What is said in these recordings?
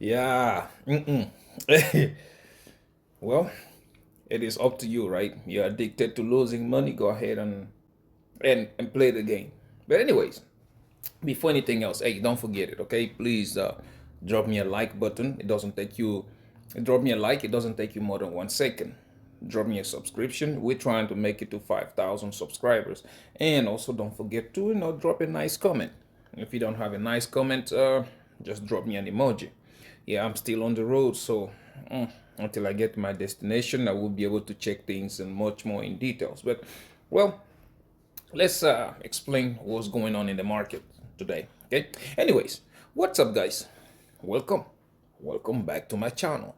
Yeah. Well, it is up to you, right? You're addicted to losing money. Go ahead and play the game. But anyways, before anything else, hey, don't forget it, okay? Please drop me a like button. It doesn't take you. Drop me a like. It doesn't take you more than 1 second. Drop me a subscription. We're trying to make it to 5,000 subscribers. And also, don't forget to drop a nice comment. If you don't have a nice comment, just drop me an emoji. Yeah, I'm still on the road, so until I get to my destination, I will be able to check things and much more in details. But well, let's explain what's going on in the market today. Okay. Anyways, what's up, guys? Welcome. Welcome back to my channel.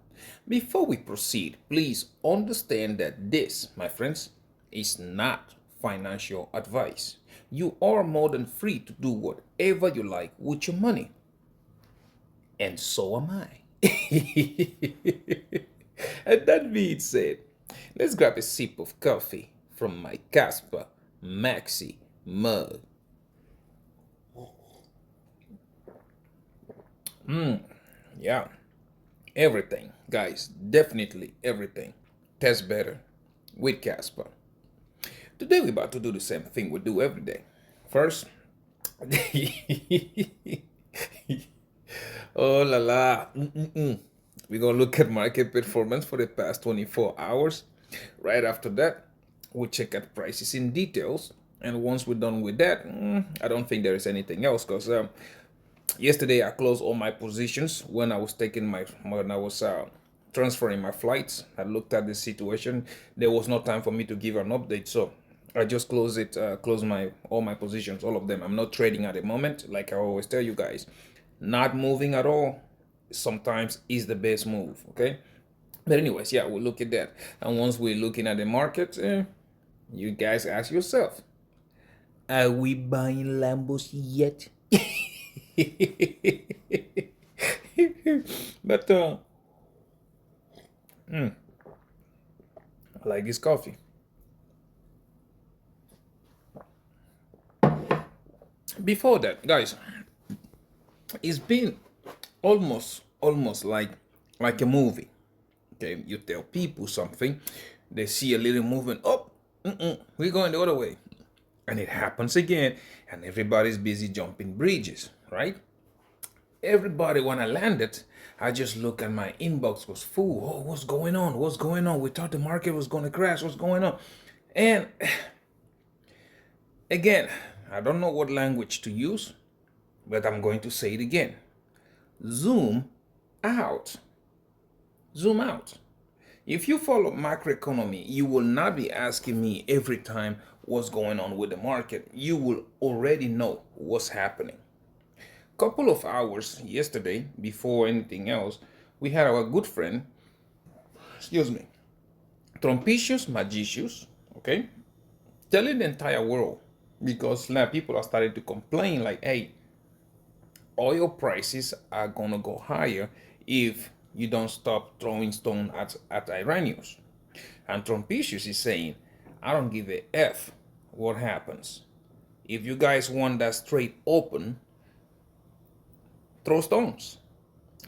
Before we proceed, please understand that this, my friends, is not financial advice. You are more than free to do whatever you like with your money. And so am I. And that being said, let's grab a sip of coffee from my Kaspa Maxi mug. Yeah, everything, guys, definitely everything tastes better with Kaspa. Today we're about to do the same thing we do every day. First, oh la la. We're gonna look at market performance for the past 24 hours. Right after that, we'll check out prices in details. And once we're done with that, I don't think there is anything else because yesterday I closed all my positions when I was transferring my flights. I looked at the situation. There was no time for me to give an update, so I just closed my all my positions, all of them. I'm not trading at the moment, like I always tell you guys. Not moving at all sometimes is the best move. Okay, but anyways, yeah, we'll look at that. And once we're looking at the market, you guys ask yourself, are we buying Lambos yet? But I like this coffee. Before that, guys, it's been almost like a movie. Okay, you tell people something, they see a little movement. Oh, we're going the other way, and it happens again, and everybody's busy jumping bridges, right? Everybody, when I landed, I just look at my inbox was full. Oh, what's going on? What's going on? We thought the market was going to crash. What's going on? And again, I don't know what language to use, but I'm going to say it again. Zoom out. Zoom out. If you follow macroeconomy, you will not be asking me every time what's going on with the market. You will already know what's happening. Couple of hours yesterday, before anything else, we had our good friend, excuse me, Trumpicius Magicius, okay, telling the entire world because now people are starting to complain like, hey, oil prices are gonna go higher if you don't stop throwing stone at Iranians. And Trumpicius is saying, I don't give a F what happens. If you guys want that straight open, throw stones.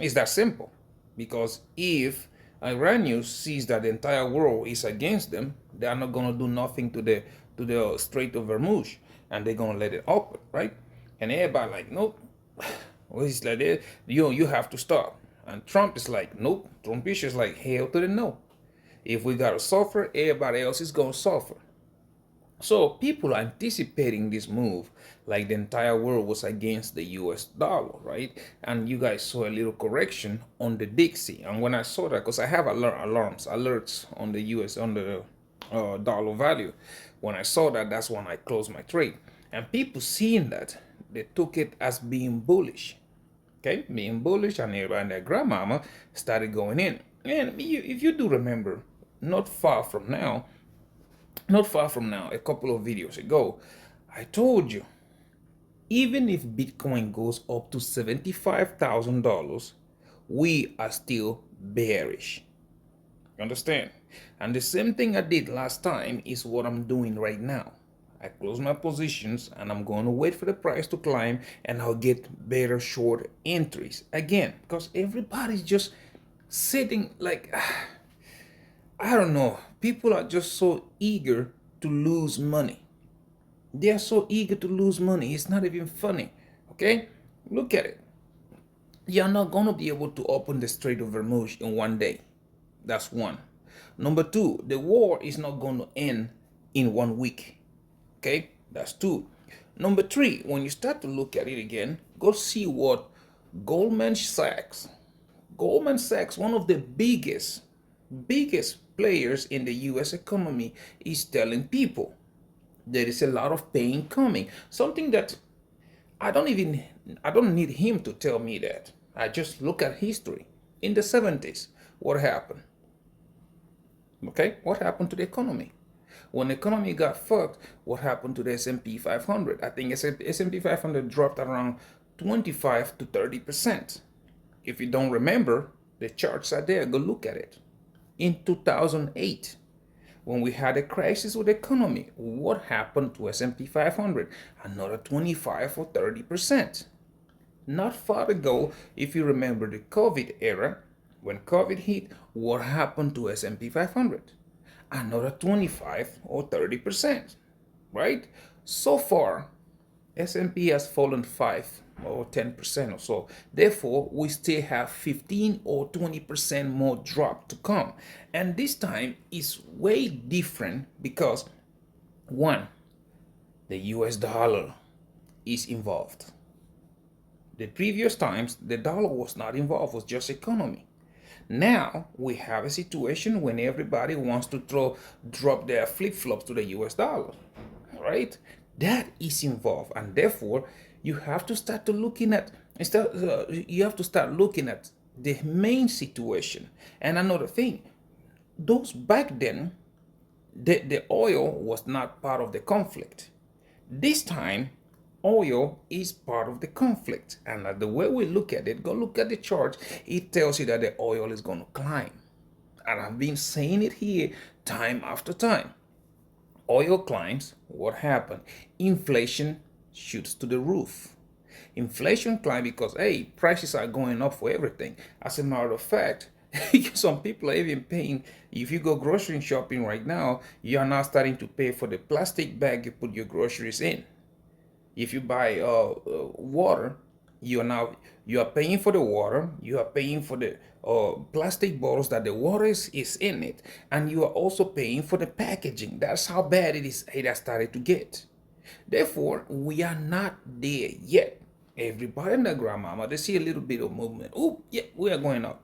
It's that simple. Because if Iranians sees that the entire world is against them, they are not gonna do nothing to the Strait of Hormuz, and they're gonna let it open, right? And everybody like, nope. Well, he's like, you have to stop. And Trump is like, nope. Trump is like, hell to the no. If we gotta suffer, everybody else is gonna suffer. So people are anticipating this move like the entire world was against the US dollar, right? And you guys saw a little correction on the Dixie. And when I saw that, because I have alerts on the US, on the dollar value. When I saw that, that's when I closed my trade. And people seeing that, they took it as being bullish. Okay, being bullish, and everybody and their grandmama started going in. And if you do remember, not far from now, a couple of videos ago, I told you, even if Bitcoin goes up to $75,000, we are still bearish. You understand? And the same thing I did last time is what I'm doing right now. I close my positions and I'm going to wait for the price to climb and I'll get better short entries again, because everybody's just sitting like, I don't know, people are just so eager to lose money. They are so eager to lose money, it's not even funny. Okay, look at it. You're not going to be able to open the Strait of Hormuz in one day. That's one. Number two, the war is not going to end in 1 week. Okay, that's two. Number three, when you start to look at it again, go see what Goldman Sachs, Goldman Sachs, one of the biggest players in the US economy, is telling people there is a lot of pain coming. Something that I don't need him to tell me that. I just look at history. In the 70s, what happened? Okay, what happened to the economy? When the economy got fucked, what happened to the S&P 500? I think S&P 500 dropped around 25 to 30%. If you don't remember, the charts are there. Go look at it. In 2008, when we had a crisis with the economy, what happened to S&P 500? Another 25 or 30%. Not far ago, if you remember the COVID era, when COVID hit, what happened to S&P 500? Another 25 or 30%, right? So far, S&P has fallen 5 or 10% or so. Therefore, we still have 15 or 20% more drop to come. And this time is way different because, one, the US dollar is involved. The previous times, the dollar was not involved, it was just economy. Now we have a situation when everybody wants to drop their flip-flops to the US dollar, right? That is involved, and therefore you have to start to looking at you have to start looking at the main situation. And another thing, those back then, the oil was not part of the conflict. This time, oil is part of the conflict. And the way we look at it, go look at the chart, it tells you that the oil is going to climb. And I've been saying it here time after time. Oil climbs, what happened? Inflation shoots to the roof. Inflation climbs because, hey, prices are going up for everything. As a matter of fact, some people are even paying. If you go grocery shopping right now, you are now starting to pay for the plastic bag you put your groceries in. If you buy water, you are paying for the water, you are paying for the plastic bottles that the water is in it, and you are also paying for the packaging. That's how bad it has started to get. Therefore, we are not there yet. Everybody and their grandmama, they see a little bit of movement. Oh, yeah, we are going up.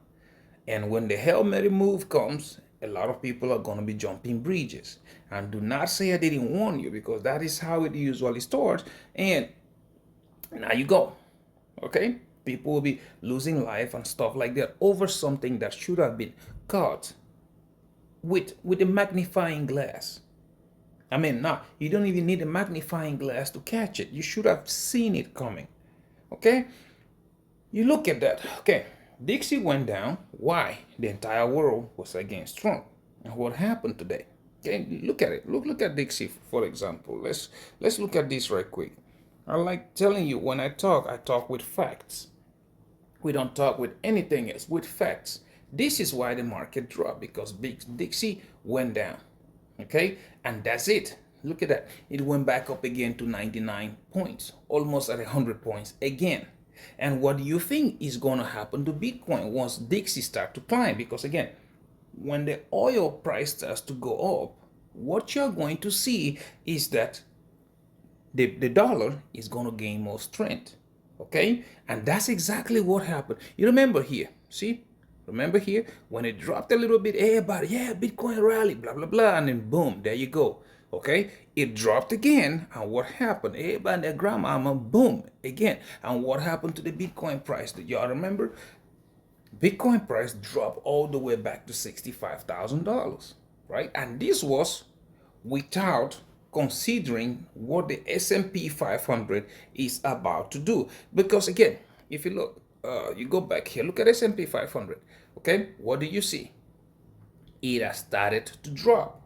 And when the Hail Mary move comes, a lot of people are going to be jumping bridges. And do not say I didn't warn you, because that is how it usually starts. And now you go. Okay? People will be losing life and stuff like that over something that should have been caught with a magnifying glass. I mean, now you don't even need a magnifying glass to catch it. You should have seen it coming. Okay? You look at that. Okay. Dixie went down. Why? The entire world was against Trump. And what happened today? Okay, look at it. Look at Dixie, for example. Let's look at this right quick. I like telling you, when I talk with facts. We don't talk with anything else, with facts. This is why the market dropped, because Dixie went down. Okay, and that's it. Look at that. It went back up again to 99 points, almost at 100 points again. And what do you think is going to happen to Bitcoin once Dixie start to climb? Because again, when the oil price starts to go up, what you're going to see is that the dollar is going to gain more strength. Okay? And that's exactly what happened. You remember here, see? Remember here, when it dropped a little bit, everybody, yeah, Bitcoin rally, blah, blah, blah, and then boom, there you go. Okay, it dropped again, and what happened? Everybody and their grandmama, boom, again. And what happened to the Bitcoin price? Do y'all remember? Bitcoin price dropped all the way back to $65,000, right? And this was without considering what the S&P 500 is about to do. Because again, if you look, you go back here, look at S&P 500, okay? What do you see? It has started to drop.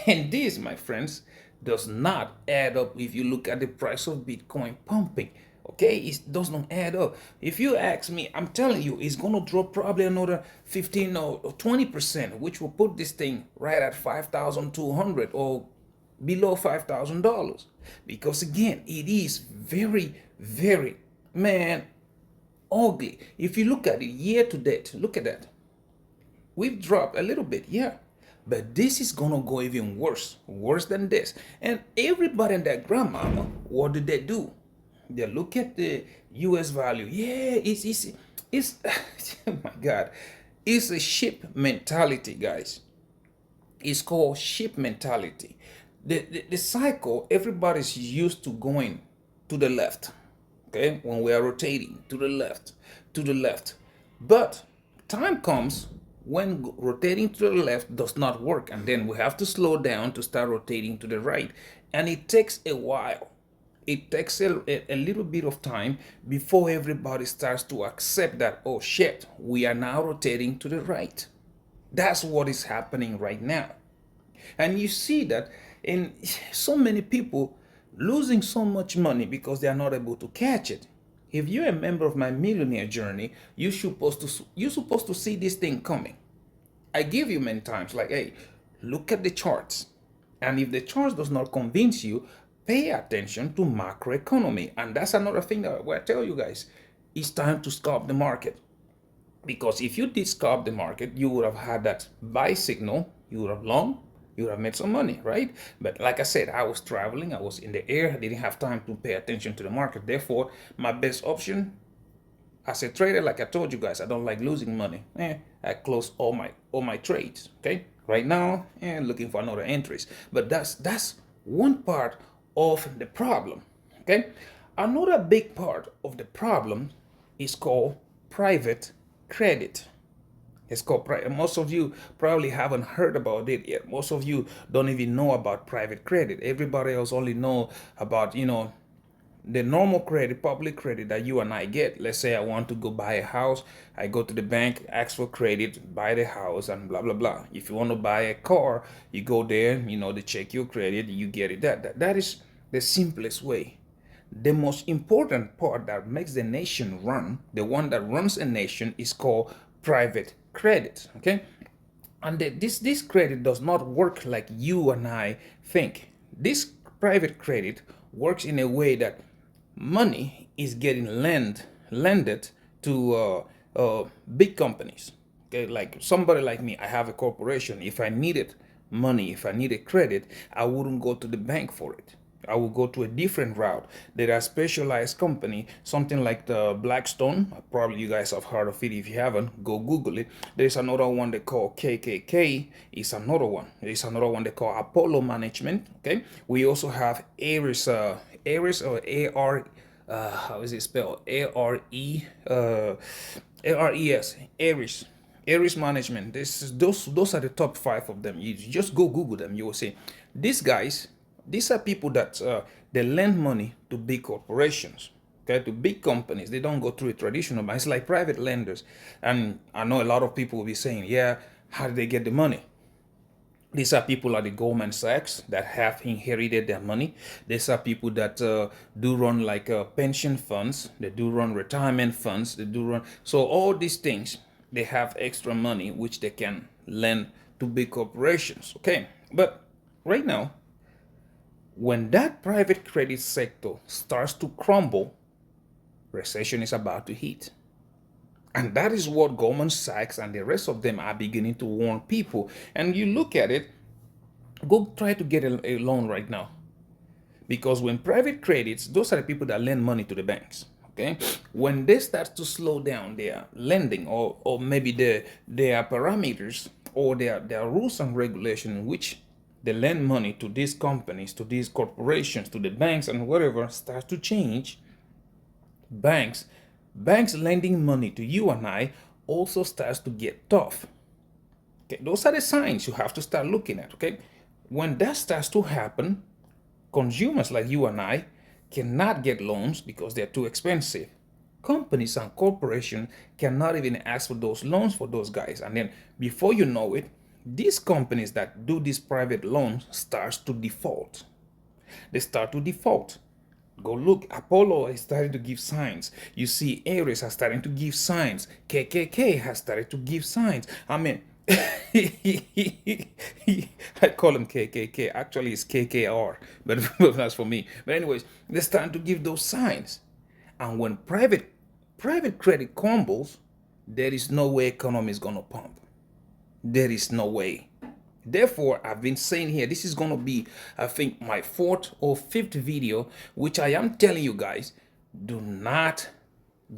And this, my friends, does not add up if you look at the price of Bitcoin pumping. Okay, it does not add up. If you ask me, I'm telling you, it's going to drop probably another 15 or 20%, which will put this thing right at 5,200 or below $5,000. Because again, it is very, very, man, ugly. If you look at it year to date, look at that. We've dropped a little bit, yeah. But this is gonna go even worse than this. And everybody and their grandmama, what did they do? They look at the US value. Yeah, it's oh my God. It's a ship mentality, guys. It's called ship mentality. The cycle, everybody's used to going to the left. Okay, when we are rotating to the left, to the left. But time comes when rotating to the left does not work, and then we have to slow down to start rotating to the right. And it takes a while. It takes a little bit of time before everybody starts to accept that, oh shit, we are now rotating to the right. That's what is happening right now. And you see that in so many people losing so much money because they are not able to catch it. If you're a member of my millionaire journey, you're supposed to see this thing coming. I give you many times like, hey, look at the charts. And if the charts does not convince you, pay attention to macroeconomy. And that's another thing that I tell you guys. It's time to scalp the market. Because if you did scalp the market, you would have had that buy signal, you would have long, you would have made some money, right? But like I said, I was traveling, I was in the air, I didn't have time to pay attention to the market. Therefore, my best option as a trader, like I told you guys, I don't like losing money. I close all my trades. Okay, right now, looking for another entries. But that's one part of the problem. Okay, another big part of the problem is called private credit. It's called most of you probably haven't heard about it yet. Most of you don't even know about private credit. Everybody else only know about, the normal credit, public credit that you and I get. Let's say I want to go buy a house. I go to the bank, ask for credit, buy the house, and blah, blah, blah. If you want to buy a car, you go there, they check your credit, you get it. That is the simplest way. The most important part that makes the nation run, the one that runs a nation, is called private credit. Okay, and this credit does not work like you and I think. This private credit works in a way that money is getting lended to big companies. Okay, like somebody like me, I have a corporation. If I needed money, if I needed credit, I wouldn't go to the bank for it. I will go to a different route. There are specialized company, something like the Blackstone. Probably you guys have heard of it. If you haven't, go Google it. There's another one they call KKK. It's another one. There's another one they call Apollo Management. Okay. We also have Ares, Ares or AR. How is it spelled? ARES. Ares. Ares Management. Those are the top 5 of them. You just go Google them. You will see these guys. These are people that they lend money to big corporations, okay, to big companies. They don't go through a traditional bank. It's like private lenders. And I know a lot of people will be saying, yeah, how did they get the money? These are people like the Goldman Sachs that have inherited their money. These are people that do run like pension funds. They do run retirement funds. They do run. So all these things, they have extra money which they can lend to big corporations, okay? But right now, when that private credit sector starts to crumble, recession is about to hit. And that is what Goldman Sachs and the rest of them are beginning to warn people. And you look at it, go try to get a loan right now. Because when private credits, those are the people that lend money to the banks. Okay, when they start to slow down their lending, or maybe their parameters or their rules and regulations in which they lend money to these companies, to these corporations, to the banks and whatever, starts to change, banks lending money to you and I also starts to get tough. Okay, those are the signs you have to start looking at. Okay, when that starts to happen, consumers like you and I cannot get loans because they're too expensive. Companies and corporations cannot even ask for those loans for those guys. And then before you know it, these companies that do these private loans starts to default. They start to default. Go look, Apollo is starting to give signs. You see, Aries are starting to give signs. KKK has started to give signs. I mean, I call him KKK. Actually, it's KKR, but that's for me. But anyways, they're starting to give those signs. And when private credit crumbles, there is no way economy is gonna pump. There is no way. Therefore, I've been saying here, this is going to be, I think, my fourth or fifth video, which I am telling you guys, do not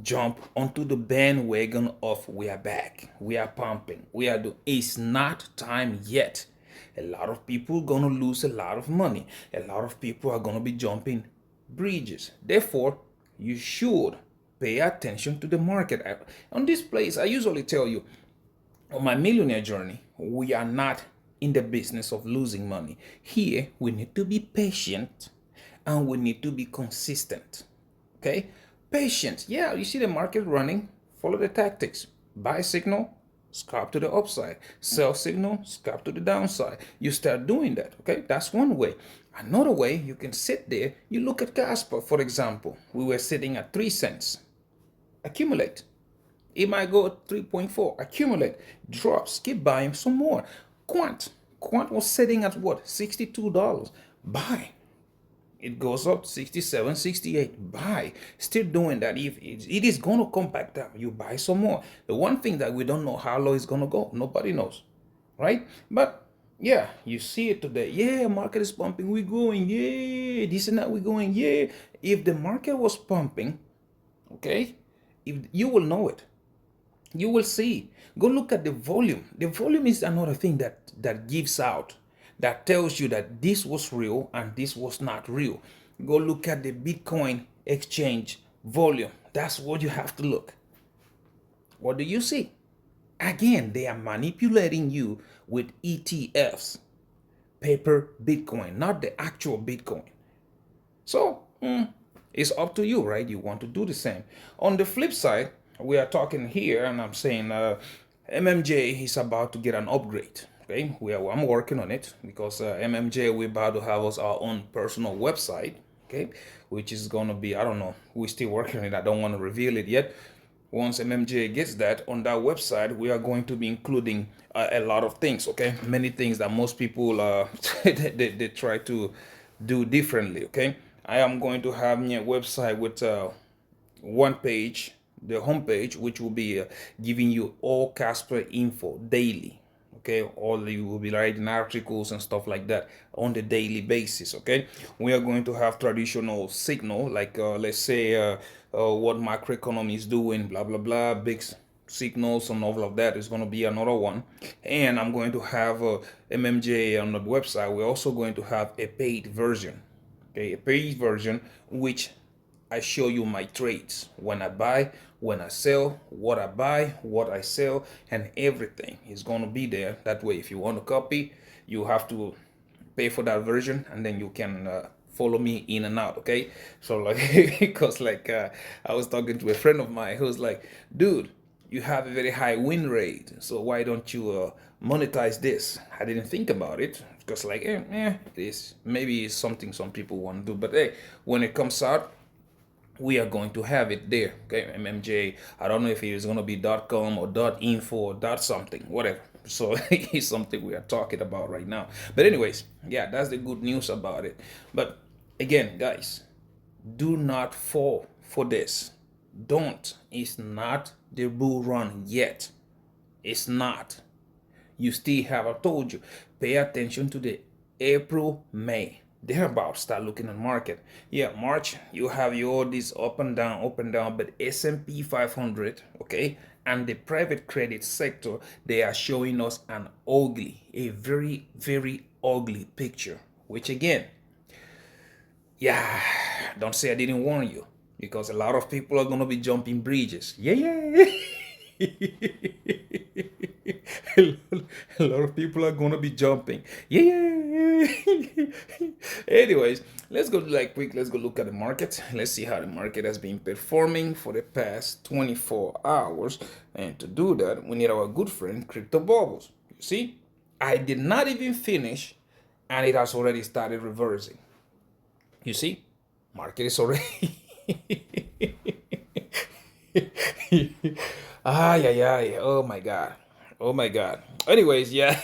jump onto the bandwagon of we are back, we are pumping, we are doing. It's not time yet. A lot of people are going to lose a lot of money. A lot of people are going to be jumping bridges. Therefore, you should pay attention to the market. On this place, I usually tell you, on my millionaire journey, we are not in the business of losing money. Here, we need to be patient and we need to be consistent. Okay? Patience. Yeah, you see the market running, follow the tactics. Buy signal, scalp to the upside. Sell signal, scalp to the downside. You start doing that. Okay? That's one way. Another way, you can sit there. You look at Kaspa, for example. We were sitting at 3 cents. Accumulate. It might go at 3.4. Accumulate. Drops. Keep buying some more. Quant was sitting at what? $62. Buy. It goes up 67, 68. Buy. Still doing that. If it is going to come back down, you buy some more. The one thing that we don't know how low it's going to go. Nobody knows. Right? But yeah, you see it today. Yeah, market is pumping. We're going. Yeah, this and that. We're going. Yeah. If the market was pumping, okay, if you will know it. You will see. Go look at the volume. The volume is another thing that gives out, that tells you that this was real and this was not real. Go look at the Bitcoin exchange volume. That's what you have to look. What do you see? Again, they are manipulating you with ETFs, paper Bitcoin, not the actual Bitcoin. So it's up to you, right? You want to do the same. On the flip side, we are talking here, and I'm saying MMJ is about to get an upgrade. Okay, I'm working on it because MMJ, we're about to have us our own personal website. Okay, which is gonna be, I don't know, we're still working on it. I don't want to reveal it yet. Once MMJ gets that on that website, we are going to be including a lot of things. Okay, many things that most people they try to do differently. Okay, I am going to have a website with one page, the homepage, which will be giving you all Kaspa info daily. Okay, all you will be writing articles and stuff like that on the daily basis. Okay, we are going to have traditional signal, like let's say what macroeconomy is doing, blah blah blah, big signals and all of that is going to be another one. And I'm going to have MMJ on the website. We're also going to have a paid version. Okay, a paid version which I show you my trades, when I buy, when I sell, what I buy, what I sell, and everything is going to be there. That way, if you want a copy, you have to pay for that version, and then you can follow me in and out. Okay, so like because like I was talking to a friend of mine who was like, dude, you have a very high win rate, so why don't you monetize this? I didn't think about it because like it is, maybe it's something some people want to do, but hey, when it comes out, we are going to have it there. Okay, MMJ, I don't know if it is going to be .com or .info or .something, whatever. So it's something we are talking about right now. But anyways, yeah, that's the good news about it. But again, guys, do not fall for this. Don't. It's not the bull run yet. It's not. You still have, I told you, pay attention to the April, May. They're about to start looking at market. Yeah, March, you have your this up and down, but S&P 500, okay, and the private credit sector, they are showing us a very, very ugly picture, which again, yeah, don't say I didn't warn you, because a lot of people are going to be jumping bridges. Yeah. A lot of people are gonna be jumping. Yeah. Anyways, let's go let's go look at the market. Let's see how the market has been performing for the past 24 hours. And to do that, we need our good friend Crypto Bubbles. You see, I did not even finish, and it has already started reversing. You see, market is already. Ay, ay, ay. Oh my God. Oh my God. Anyways, yeah.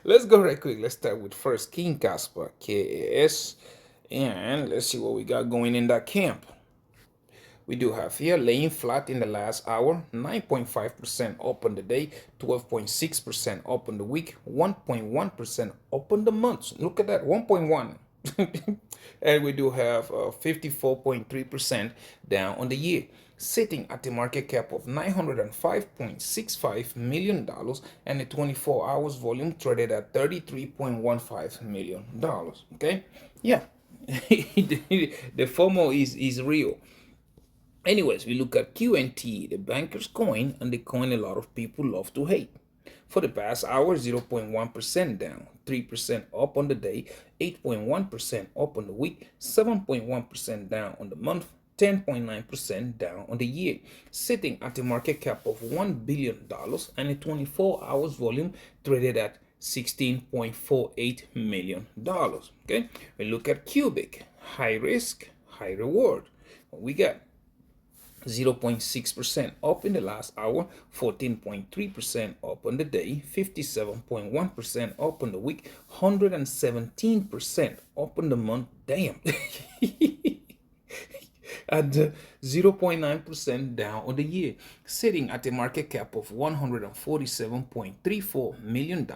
Let's go right quick. Let's start with first King Kaspa, KAS. And let's see what we got going in that camp. We do have here laying flat in the last hour, 9.5% up on the day, 12.6% up on the week, 1.1% up on the month. Look at that, 1.1. And we do have 54.3% down on the year, sitting at a market cap of $905.65 million and a 24 hours volume traded at $33.15 million. Okay, yeah. The FOMO is real. Anyways, we look at QNT, the banker's coin, and the coin a lot of people love to hate. For the past hour, 0.1% down, 3% up on the day, 8.1% up on the week, 7.1% down on the month, 10.9% down on the year, sitting at a market cap of $1 billion and a 24 hours volume traded at $16.48 million. Okay, we look at Cubic, high risk, high reward. What we got? 0.6% up in the last hour, 14.3% up on the day, 57.1% up on the week, 117% up on the month. Damn. And 0.9% down on the year, sitting at a market cap of $147.34 million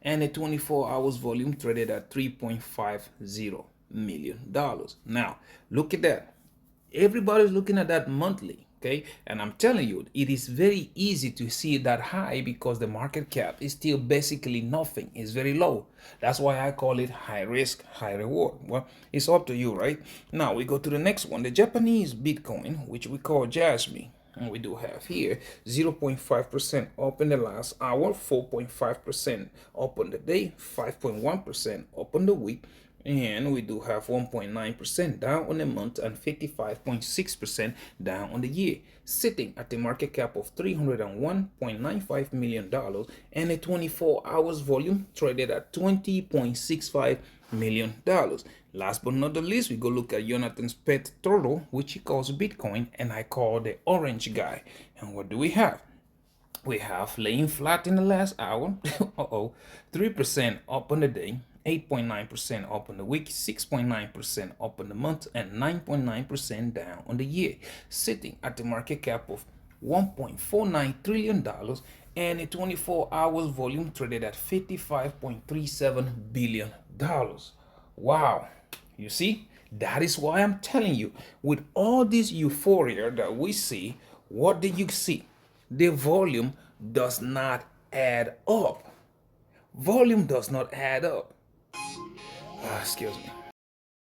and a 24 hours volume traded at $3.50 million. Now, look at that. Everybody's looking at that monthly, okay? And I'm telling you, it is very easy to see that high because the market cap is still basically nothing. It's very low. That's why I call it high risk, high reward. Well, it's up to you, right? Now we go to the next one, the Japanese Bitcoin, which we call Jasmine. And we do have here 0.5% up in the last hour, 4.5% up on the day, 5.1% up on the week, and we do have 1.9% down on the month and 55.6% down on the year, sitting at a market cap of $301.95 million and a 24 hours volume traded at $20.65 million. Last but not the least, we go look at Jonathan's pet turtle, which he calls Bitcoin, and I call the orange guy. And what do we have? We have laying flat in the last hour, 3% up on the day, 8.9% up on the week, 6.9% up on the month, and 9.9% down on the year, sitting at the market cap of $1.49 trillion and a 24 hours volume traded at $55.37 billion. Wow. You see, that is why I'm telling you, with all this euphoria that we see, what do you see? The volume does not add up. Volume does not add up. Excuse me.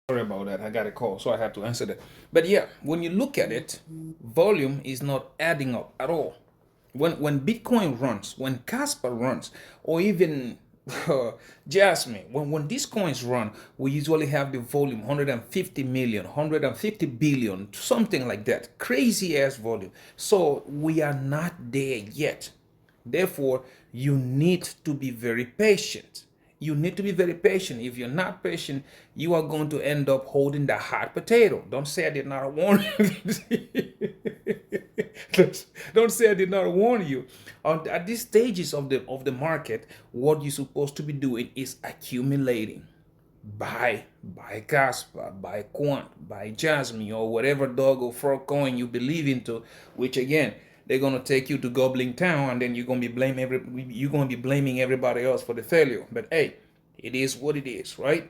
Sorry about that. I got a call, so I have to answer that. But yeah, when you look at it, volume is not adding up at all. When Bitcoin runs, when Kaspa runs, or even Jasmine, when these coins run, we usually have the volume 150 million, 150 billion, something like that. Crazy ass volume. So we are not there yet. Therefore, you need to be very patient. You need to be very patient. If you're not patient, you are going to end up holding the hot potato. Don't say I did not warn you. Don't say I did not warn you. At these stages of the market, what you're supposed to be doing is accumulating. Buy Kaspa, buy Quant, buy Jasmine, or whatever dog or frog coin you believe into, which again, they're gonna take you to Gobbling Town, and then you're gonna be blaming everybody else for the failure. But hey, it is what it is, right?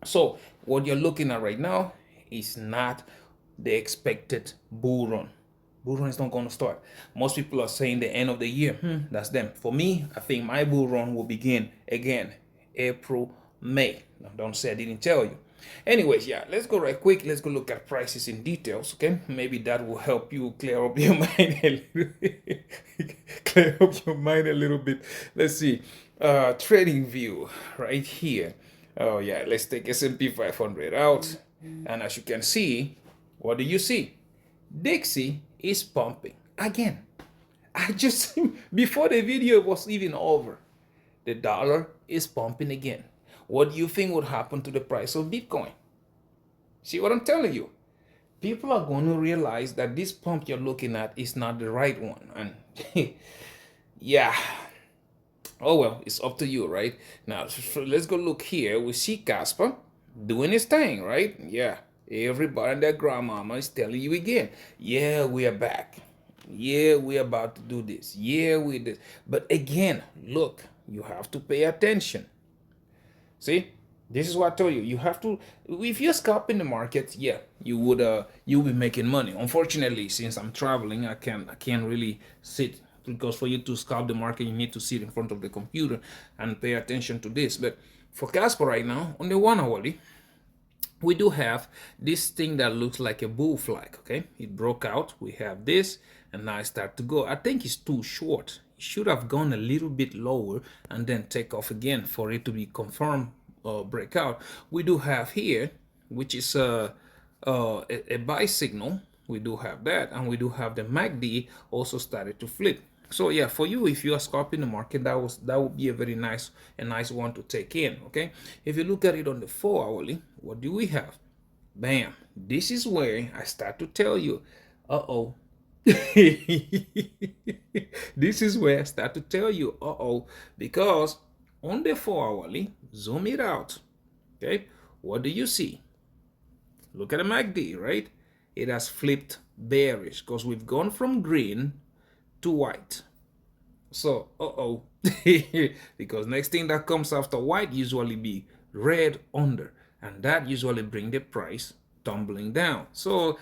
So what you're looking at right now is not the expected bull run. Bull run is not going to start. Most people are saying the end of the year. That's them. For me, I think my bull run will begin again April, May. Now, don't say I didn't tell you. Anyways, yeah, let's go right quick. Let's go look at prices in details, okay? Maybe that will help you clear up your mind a little clear up your mind a little bit. Let's see. Trading view right here. Oh yeah, let's take S&P 500 out. And as you can see, what do you see? Dixie is pumping again. I just, before the video was even over, the dollar is pumping again. What do you think would happen to the price of Bitcoin? See what I'm telling you? People are going to realize that this pump you're looking at is not the right one. And yeah, oh well, it's up to you, right? Now, so let's go look here. We see Kaspa doing his thing, right? Yeah, everybody and their grandmama is telling you again, yeah, we are back. Yeah, we're about to do this. Yeah, we did. But again, look, you have to pay attention. See, this is what I told you. You have to. If you're scalping the market, yeah, you'll be making money. Unfortunately, since I'm traveling, I can't really sit, because for you to scalp the market, you need to sit in front of the computer and pay attention to this. But for Casper right now, on the 1 hourly, we do have this thing that looks like a bull flag. Okay, it broke out. We have this, and now I start to go. I think it's too short. It should have gone a little bit lower and then take off again for it to be confirmed breakout. We do have here, which is a buy signal. We do have that, and we do have the MACD also started to flip. So yeah, for you, if you are scalping the market, that would be a nice one to take in. Okay, if you look at it on the 4 hourly, what do we have? Bam! This is where I start to tell you, uh-oh. This is where I start to tell you, uh-oh, because on the 4 hourly, zoom it out. Okay, what do you see? Look at the MACD, right? It has flipped bearish because we've gone from green to white. So, uh-oh. Because next thing that comes after white usually be red under, and that usually bring the price tumbling down. So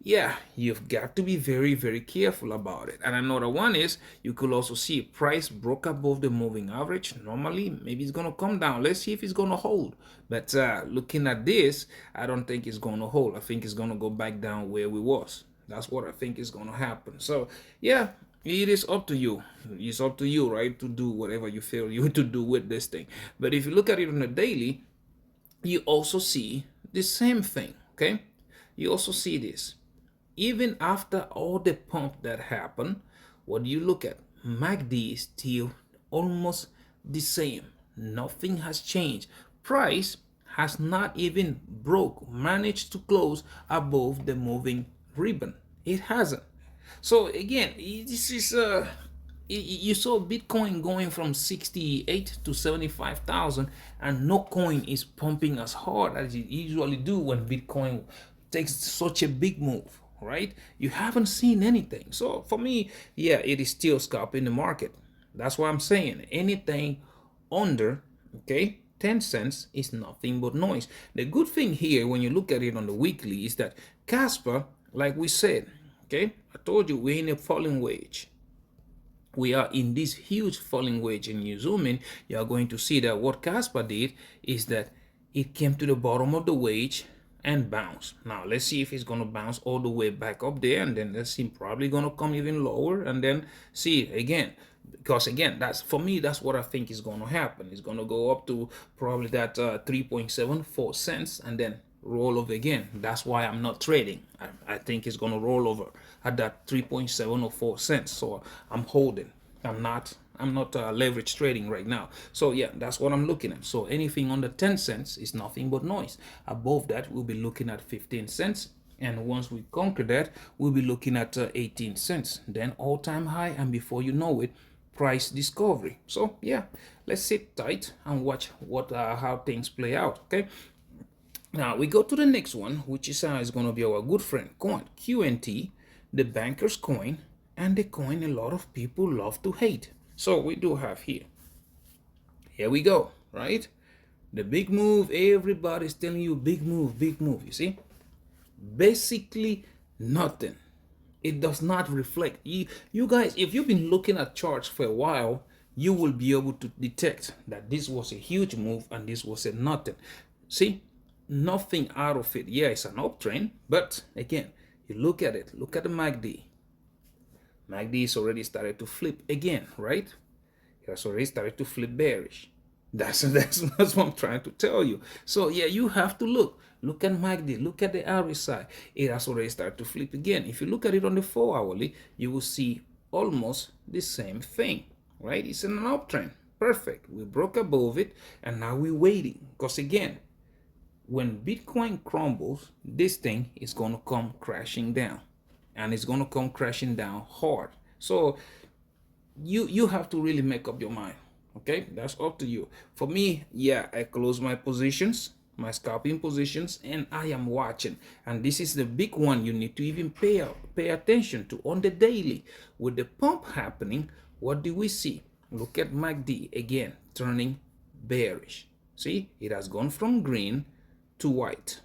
yeah, you've got to be very, very careful about it. And another one is, you could also see price broke above the moving average. Normally, maybe it's going to come down. Let's see if it's going to hold. But looking at this, I don't think it's going to hold. I think it's going to go back down where we was. That's what I think is going to happen. So yeah, it is up to you. It's up to you, right, to do whatever you feel you to do with this thing. But if you look at it on a daily, you also see the same thing. Okay, you also see this. Even after all the pump that happened, what do you look at? MACD is still almost the same. Nothing has changed. Price has not even managed to close above the moving ribbon. It hasn't. So again, this is you saw Bitcoin going from 68 to 75,000, and no coin is pumping as hard as it usually do when Bitcoin takes such a big move, right? You haven't seen anything. So for me, yeah, it is still scalping the market. That's what I'm saying. Anything under, okay, 10 cents is nothing but noise. The good thing here, when you look at it on the weekly, is that Kaspa, like we said, okay, I told you we're in a falling wedge. We are in this huge falling wedge, and you zoom in, you are going to see that what Kaspa did is that it came to the bottom of the wedge and bounce. Now let's see if it's going to bounce all the way back up there, and then let's see, probably going to come even lower, and then see again. Because again, that's, for me, that's what I think is going to happen. It's going to go up to probably that 3.74 cents and then roll over again. That's why I'm not trading. I think it's going to roll over at that 3.704 cents. So I'm holding. I'm not leverage trading right now. So yeah, that's what I'm looking at. So anything under 10 cents is nothing but noise. Above that, we'll be looking at 15 cents. And once we conquer that, we'll be looking at 18 cents. Then all-time high, and before you know it, price discovery. So yeah, let's sit tight and watch what how things play out. Okay. Now we go to the next one, which is going to be our good friend coin QNT, the banker's coin, and the coin a lot of people love to hate. So we do have here. Here we go, right? The big move. Everybody's telling you big move, big move. You see, basically nothing. It does not reflect. You guys, if you've been looking at charts for a while, you will be able to detect that this was a huge move and this was a nothing. See, nothing out of it. Yeah, it's an uptrend, but again, you look at it. Look at the MACD. MACD is already started to flip again, right? It has already started to flip bearish. That's what I'm trying to tell you. So yeah, you have to look. Look at MACD. Look at the RSI. It has already started to flip again. If you look at it on the 4-hourly, you will see almost the same thing, right? It's in an uptrend. Perfect. We broke above it, and now we're waiting. Because again, when Bitcoin crumbles, this thing is going to come crashing down, and it's going to come crashing down hard. So you have to really make up your mind. Okay, that's up to you. For me, yeah, I close my positions, my scalping positions, and I am watching. And this is the big one you need to even pay attention to on the daily. With the pump happening, what do we see? Look at MACD again, turning bearish. See, it has gone from green to white,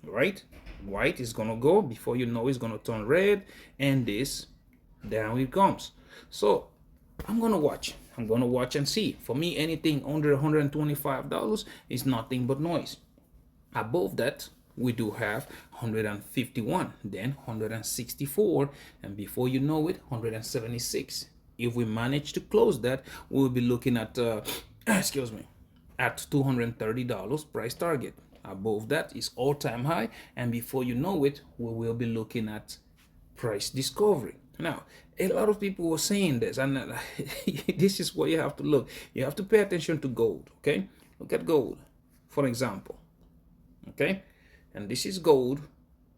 right? White is gonna go, before you know it's gonna turn red, and this, down it comes. So I'm gonna watch and see. For me, anything under $125 is nothing but noise. Above that, we do have 151, then 164, and before you know it, 176. If we manage to close that, we'll be looking at excuse me, at $230 price target. Above that is all-time high, and before you know it, we will be looking at price discovery. Now, a lot of people were saying this, and this is where you have to look. You have to pay attention to gold, okay? Look at gold, for example, okay? And this is gold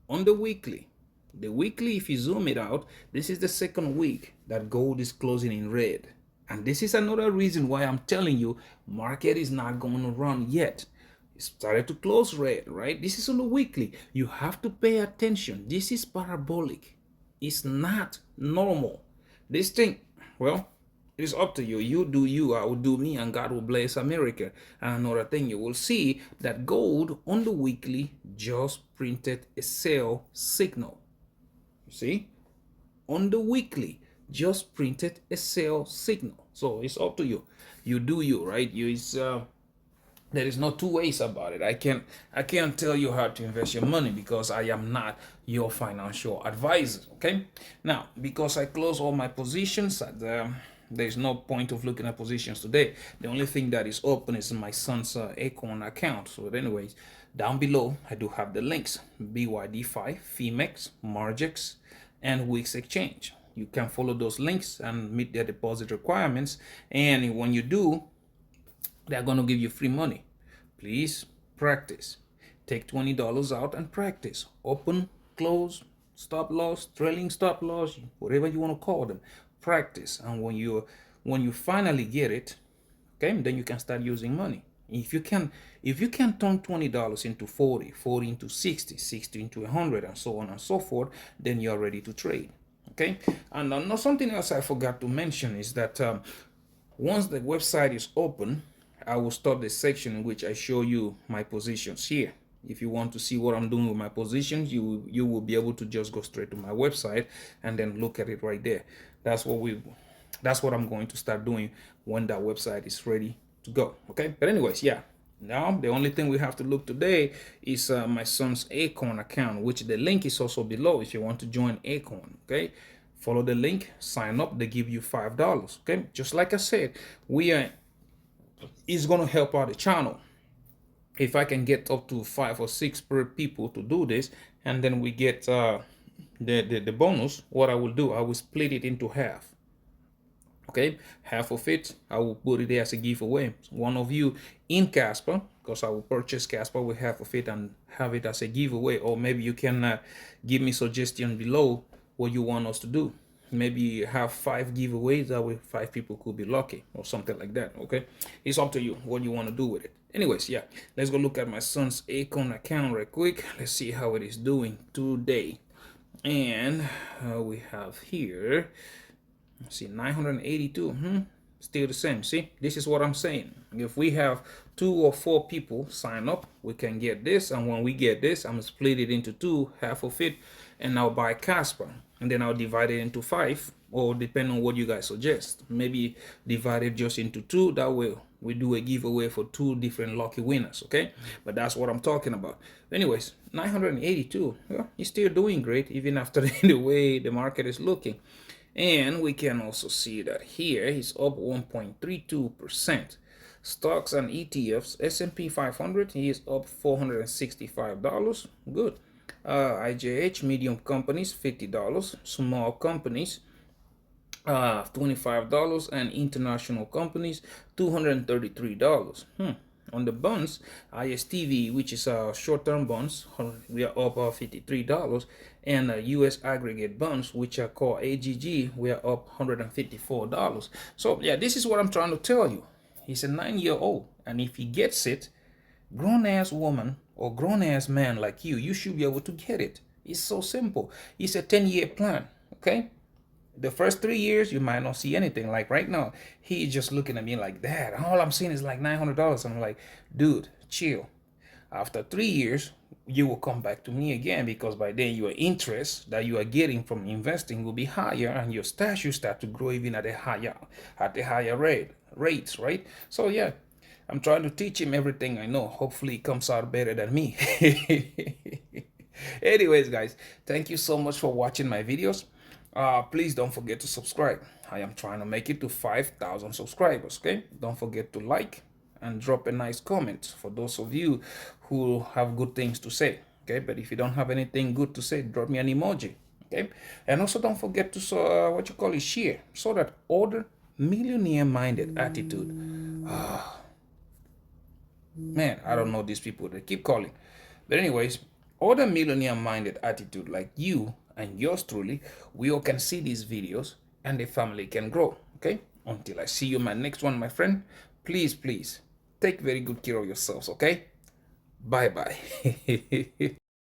on the weekly. The weekly, if you zoom it out, this is the second week that gold is closing in red. And this is another reason why I'm telling you, market is not going to run yet. It started to close red, right? This is on the weekly. You have to pay attention. This is parabolic. It's not normal. This thing, well, it is up to you. You do you, I will do me, and God will bless America. And another thing, you will see that gold on the weekly just printed a sell signal. You see? On the weekly, just printed a sell signal. So it's up to you. You do you, right? There is no two ways about it. I can't tell you how to invest your money, because I am not your financial advisor. Okay. Now, because I close all my positions, there's no point of looking at positions today. The only thing that is open is my son's Acorn account. So anyways, down below I do have the links: Bydfi, Phemex, Margex, and Wix Exchange. You can follow those links and meet their deposit requirements, and when you do, they're going to give you free money. Please practice. Take $20 out and practice. Open, close, stop loss, trailing stop loss, whatever you want to call them. Practice. And when you finally get it, okay, then you can start using money. If you can turn $20 into 40 into 60 into 100, and so on and so forth, then you're ready to trade. Okay. And something else I forgot to mention is that once the website is open, I will start the section in which I show you my positions here. If you want to see what I'm doing with my positions, you will be able to just go straight to my website and then look at it right there. That's what I'm going to start doing when that website is ready to go. Okay. But anyways, yeah. Now the only thing we have to look today is my son's Acorn account, which the link is also below if you want to join Acorn. Okay. Follow the link, sign up, they give you $5. Okay. Just like I said, it's going to help out the channel if I can get up to 5 or 6 per people to do this, and then we get the bonus. What I will do, I will split it into half. Okay, half of it I will put it there as a giveaway. One of you in Kaspa, because I will purchase Kaspa with half of it and have it as a giveaway. Or maybe you can give me suggestion below what you want us to do. Maybe have 5 giveaways, that way 5 people could be lucky or something like that. Okay, it's up to you what you want to do with it. Anyways, yeah, let's go look at my son's Acorn account real quick. Let's see how it is doing today. And we have here, let's see, 982. Still the same. See, this is what I'm saying. If we have 2 or 4 people sign up, we can get this. And when we get this, I'm gonna split it into 2, half of it, and I'll buy Kaspa, and then I'll divide it into 5, or depending on what you guys suggest. Maybe divide it just into 2. That way we do a giveaway for 2 different lucky winners. Okay, but that's what I'm talking about. Anyways, 982. Well, he's still doing great even after the way the market is looking. And we can also see that here he's up 1.32%. Stocks and ETFs, S&P 500, he is up $465. Good. IJH, medium companies, $50. Small companies, $25. And international companies, $233. On the bonds, ISTV, which is short-term bonds, we are up $53, and US aggregate bonds, which are called AGG, we are up $154. So yeah, this is what I'm trying to tell you. He's a 9-year-old, and if he gets it, grown-ass woman or grown-ass man like you should be able to get it. It's so simple. It's a 10-year plan, okay? The first 3 years, you might not see anything. Like right now, he's just looking at me like that. All I'm seeing is like $900. I'm like, dude, chill. After 3 years, you will come back to me again, because by then your interest that you are getting from investing will be higher, and your stash will start to grow even at a higher rates, right? So yeah, I'm trying to teach him everything I know. Hopefully, it comes out better than me. Anyways, guys, thank you so much for watching my videos. Please don't forget to subscribe. I am trying to make it to 5,000 subscribers, okay? Don't forget to like and drop a nice comment for those of you who have good things to say, okay? But if you don't have anything good to say, drop me an emoji, okay? And also don't forget to share, so that other millionaire-minded attitude. Man, I don't know these people. They keep calling. But anyways, other millionaire-minded attitude like you and yours truly, we all can see these videos and the family can grow, okay? Until I see you in my next one, my friend, please take very good care of yourselves, okay? Bye-bye.